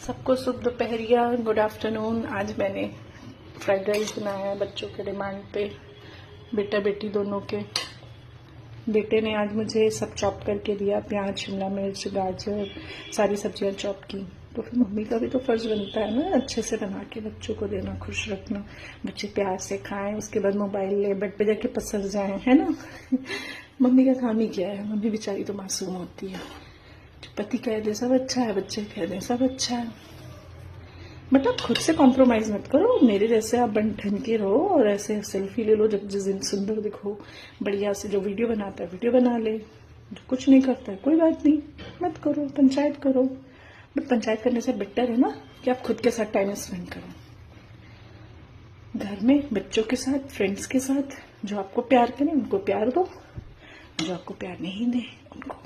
सबको शुभ दोपहरिया, good afternoon. आज मैंने फ्राइड राइस बनाया है बच्चों के डिमांड पे, बेटा बेटी दोनों के। बेटे ने आज मुझे सब चॉप करके दिया, प्याज, शिमला मिर्च, गाजर, सारी सब्जियां चॉप की। तो फिर मम्मी का भी तो फर्ज बनता है ना अच्छे से बना के बच्चों को देना, खुश रखना, बच्चे प्यार से खाएं, उसके बाद मोबाइल ले बेड पे जाके पसर जाएं, है ना। मम्मी का काम ही क्या है, मम्मी बेचारी तो मासूम होती है। पति कह दे सब अच्छा है, बच्चे कह दे सब अच्छा है, बट आप खुद से कॉम्प्रोमाइज मत करो। मेरे जैसे आप बन ठन के रहो और ऐसे सेल्फी ले लो जब जिस दिन सुंदर दिखो, बढ़िया से। जो वीडियो बनाता है वीडियो बना ले, जो कुछ नहीं करता है कोई बात नहीं, मत करो, पंचायत करो। बट पंचायत करने से बेटर है ना कि आप खुद के साथ टाइम स्पेंड करो, घर में बच्चों के साथ, फ्रेंड्स के साथ। जो आपको प्यार करें उनको प्यार दो, जो आपको प्यार नहीं दे उनको